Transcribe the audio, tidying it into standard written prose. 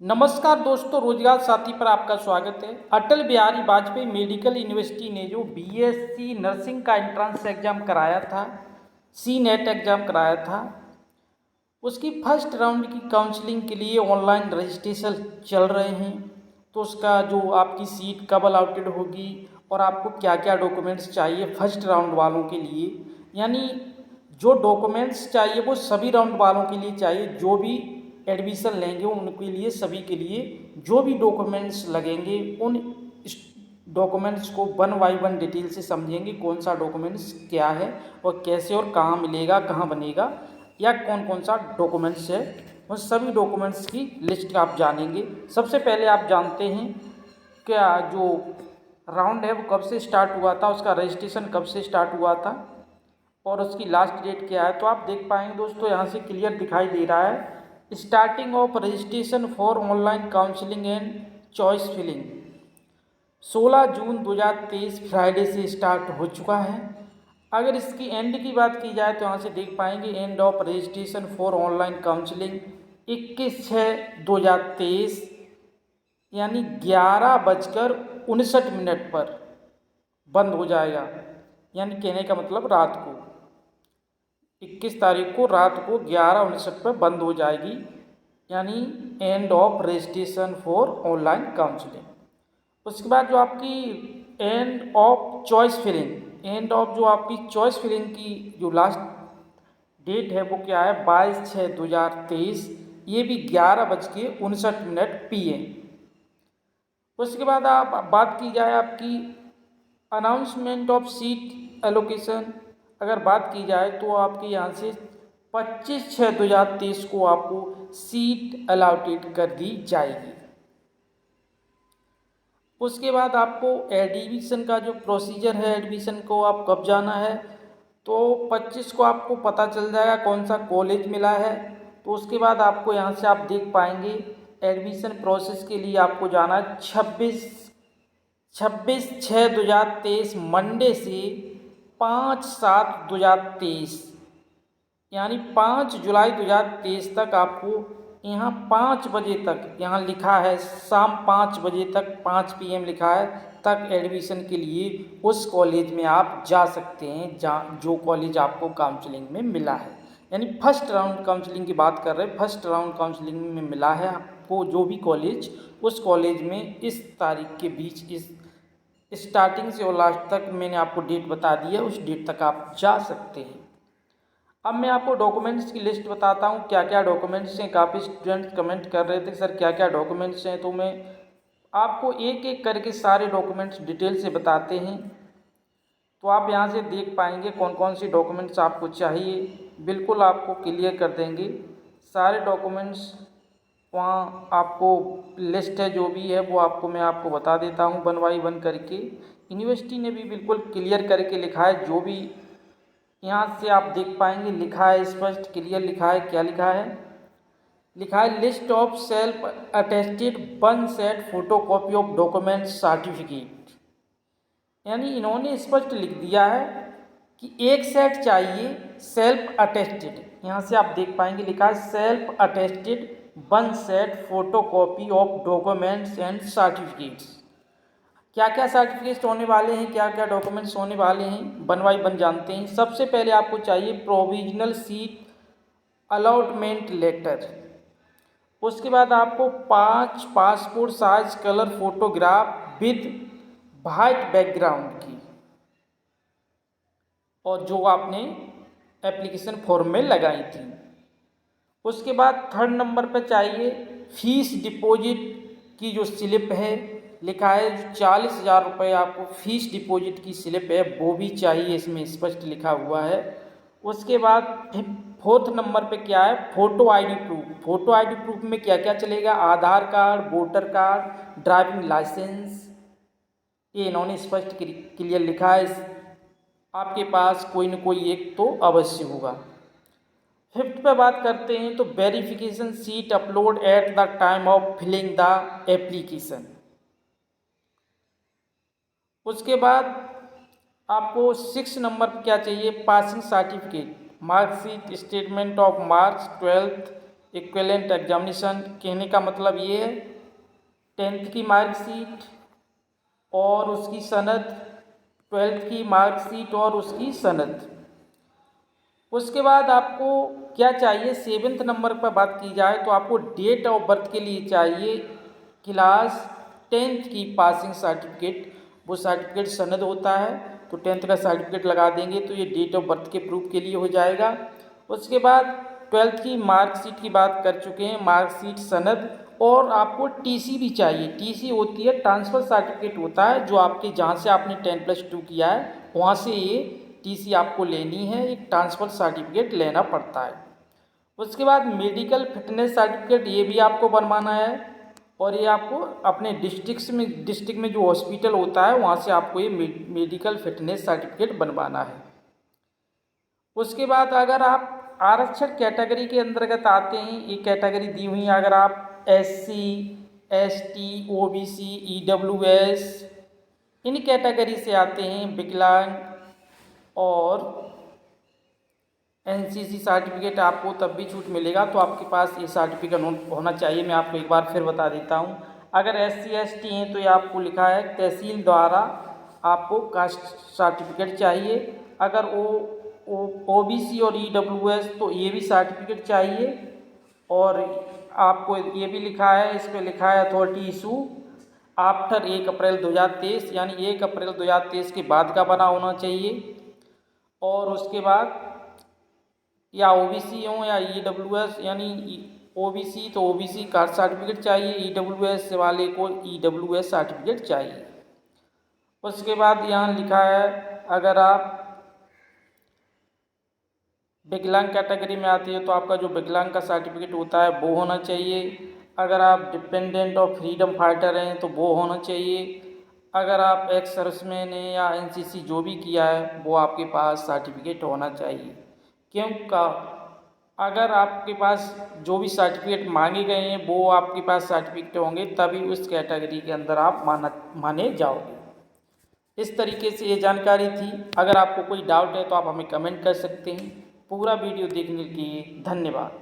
नमस्कार दोस्तों, रोजगार साथी पर आपका स्वागत है। अटल बिहारी वाजपेयी मेडिकल यूनिवर्सिटी ने जो बीएससी नर्सिंग का एंट्रेंस एग्ज़ाम कराया था, सी नेट एग्ज़ाम कराया था, उसकी फर्स्ट राउंड की काउंसलिंग के लिए ऑनलाइन रजिस्ट्रेशन चल रहे हैं। तो उसका जो आपकी सीट कब अलॉटेड होगी और आपको क्या क्या डॉक्यूमेंट्स चाहिए फर्स्ट राउंड वालों के लिए, यानी जो डॉक्यूमेंट्स चाहिए वो सभी राउंड वालों के लिए चाहिए। जो भी एडमिशन लेंगे उनके लिए, सभी के लिए जो भी डॉक्यूमेंट्स लगेंगे उन डॉक्यूमेंट्स को वन बाई वन डिटेल से समझेंगे। कौन सा डॉक्यूमेंट्स क्या है और कैसे और कहाँ मिलेगा, कहाँ बनेगा, या कौन कौन सा डॉक्यूमेंट्स है, उन सभी डॉक्यूमेंट्स की लिस्ट आप जानेंगे। सबसे पहले आप जानते हैं क्या जो राउंड है वो कब से स्टार्ट हुआ था, उसका रजिस्ट्रेशन कब से स्टार्ट हुआ था और उसकी लास्ट डेट क्या है। तो आप देख पाएंगे दोस्तों, यहाँ से क्लियर दिखाई दे रहा है, starting of registration for online counselling and choice filling 16 June 2023 Friday से स्टार्ट हो चुका है। अगर इसकी एंड की बात की जाए तो यहाँ से देख पाएंगे and of registration for online counselling 21/6/2023 यानी 11:59 पर बंद हो जाएगा। यानी कहने का मतलब रात को 21 तारीख को रात को 11:59 पर बंद हो जाएगी, यानी end of registration for online counselling. उसके बाद जो आपकी end of choice filling, end of जो आपकी चॉइस फिलिंग की जो लास्ट डेट है वो क्या है, 22/6/2023, ये भी 11:59 PM। उसके बाद आप बात की जाए आपकी अनाउंसमेंट ऑफ सीट एलोकेशन, अगर बात की जाए तो आपके यहाँ से 25/6/2023 को आपको सीट अलॉटेड कर दी जाएगी। उसके बाद आपको एडमिशन का जो प्रोसीजर है, एडमिशन को आप कब जाना है, तो 25 को आपको पता चल जाएगा कौन सा कॉलेज मिला है। तो उसके बाद आपको यहाँ से आप देख पाएंगे एडमिशन प्रोसेस के लिए आपको जाना है 26/6/2023 मंडे से 5/7/2023 यानी 5 जुलाई 2023 तक आपको यहाँ 5 बजे तक, यहाँ लिखा है शाम 5 बजे तक, 5 PM लिखा है तक एडमिशन के लिए उस कॉलेज में आप जा सकते हैं जहाँ जो कॉलेज आपको काउंसलिंग में मिला है। यानी फर्स्ट राउंड काउंसलिंग की बात कर रहे हैं, फर्स्ट राउंड काउंसलिंग में मिला है आपको जो भी कॉलेज, उस कॉलेज में इस तारीख के बीच, इस स्टार्टिंग से और लास्ट तक मैंने आपको डेट बता दी है, उस डेट तक आप जा सकते हैं। अब मैं आपको डॉक्यूमेंट्स की लिस्ट बताता हूँ क्या क्या डॉक्यूमेंट्स हैं। काफ़ी स्टूडेंट्स कमेंट कर रहे थे सर क्या क्या डॉक्यूमेंट्स हैं, तो मैं आपको एक एक करके सारे डॉक्यूमेंट्स डिटेल से बताते हैं। तो आप यहाँ से देख पाएंगे कौन कौन सी डॉक्यूमेंट्स आपको चाहिए, बिल्कुल आपको क्लियर कर देंगे सारे डॉक्यूमेंट्स। वहाँ आपको लिस्ट है जो भी है वो आपको मैं आपको बता देता हूँ वन बाई वन करके। यूनिवर्सिटी ने भी बिल्कुल क्लियर करके लिखा है, जो भी यहाँ से आप देख पाएंगे लिखा है, स्पष्ट क्लियर लिखा है। क्या लिखा है, लिखा है list of self attested 1 set photocopy of document certificate. यानी इन्होंने स्पष्ट लिख दिया है कि एक सेट चाहिए सेल्फ अटेस्टेड। यहाँ से आप देख पाएंगे लिखा है self attested 1 set photocopy of documents and certificates. क्या क्या सर्टिफिकेट्स होने वाले हैं, क्या क्या डॉक्यूमेंट्स होने वाले हैं, वन बाई वन जानते हैं। सबसे पहले आपको चाहिए प्रोविजनल सीट अलॉटमेंट लेटर। उसके बाद आपको 5 passport size colour photograph with white background की, और जो आपने एप्लीकेशन फॉर्म में लगाई थी। उसके बाद 3rd नंबर पर चाहिए फीस डिपॉजिट की जो स्लिप है, लिखा है 40,000 रुपये आपको फीस डिपॉजिट की स्लिप है, वो भी चाहिए, इसमें स्पष्ट लिखा हुआ है। उसके बाद 4th नंबर पे क्या है, photo ID proof. Photo ID proof में क्या क्या चलेगा, Aadhaar card, voter card, driving licence, ये इन्होंने स्पष्ट क्लियर लिखा है। आपके पास कोई न कोई एक तो अवश्य होगा। 5th पे बात करते हैं तो verification sheet upload at the time of filling the application. उसके बाद आपको 6 नंबर पर क्या चाहिए, passing certificate, marksheet, statement of marks 12th equivalent examination, कहने का मतलब ये है 10th की मार्कशीट और उसकी सनद, 12th की मार्कशीट और उसकी सनद। उसके बाद आपको क्या चाहिए, 7वें नंबर पर बात की जाए तो आपको डेट ऑफ बर्थ के लिए चाहिए क्लास 10th की पासिंग सर्टिफिकेट। वो सर्टिफिकेट सनद होता है, तो 10th का सर्टिफिकेट लगा देंगे तो ये डेट ऑफ बर्थ के प्रूफ के लिए हो जाएगा। उसके बाद 12th की मार्कशीट की बात कर चुके हैं, मार्कशीट, सनद, और आपको टीसी भी चाहिए। टीसी होती है ट्रांसफ़र सर्टिफिकेट होता है, जो आपके जहाँ से आपने 10+2 किया है वहाँ से ये टीसी आपको लेनी है, एक ट्रांसफ़र सर्टिफिकेट लेना पड़ता है। उसके बाद मेडिकल फिटनेस सर्टिफिकेट ये भी आपको बनवाना है, और ये आपको अपने डिस्ट्रिक्ट में जो हॉस्पिटल होता है वहाँ से आपको ये मेडिकल फिटनेस सर्टिफिकेट बनवाना है। उसके बाद अगर आप आरक्षण कैटेगरी के अंतर्गत आते हैं, ये कैटेगरी दी हुई है, अगर आप SC, ST, OBC, EWS इन कैटेगरी से आते हैं, विकलांग और NCC सर्टिफिकेट आपको तब भी छूट मिलेगा। तो आपके पास ये सर्टिफिकेट होना चाहिए। मैं आपको एक बार फिर बता देता हूँ, अगर SC ST हैं तो ये आपको लिखा है तहसील द्वारा आपको कास्ट सर्टिफिकेट चाहिए। अगर OBC और EWS तो ये भी सर्टिफिकेट चाहिए। और आपको ये भी लिखा है, इस पर लिखा है अथॉरिटी इशू आफ्टर 1 अप्रैल 2023, यानी 1 अप्रैल 2023 के बाद का बना होना चाहिए। और उसके बाद या OBC हो या EWS, यानी OBC तो OBC कास्ट सर्टिफिकेट चाहिए, EWS वाले को EWS सर्टिफिकेट चाहिए। उसके बाद यहाँ लिखा है, अगर आप विकलांग कैटेगरी में आती है तो आपका जो विकलांग का सर्टिफिकेट होता है वो होना चाहिए। अगर आप डिपेंडेंट और फ्रीडम फाइटर हैं तो वो होना चाहिए। अगर आप एक्स सर्विसमैन हैं या NCC जो भी किया है वो आपके पास सर्टिफिकेट होना चाहिए। क्योंकि अगर आपके पास जो भी सर्टिफिकेट मांगे गए हैं वो आपके पास सर्टिफिकेट होंगे तभी उस कैटेगरी के अंदर आप माने जाओगे। इस तरीके से ये जानकारी थी। अगर आपको कोई डाउट है तो आप हमें कमेंट कर सकते हैं। पूरा वीडियो देखने के लिए धन्यवाद।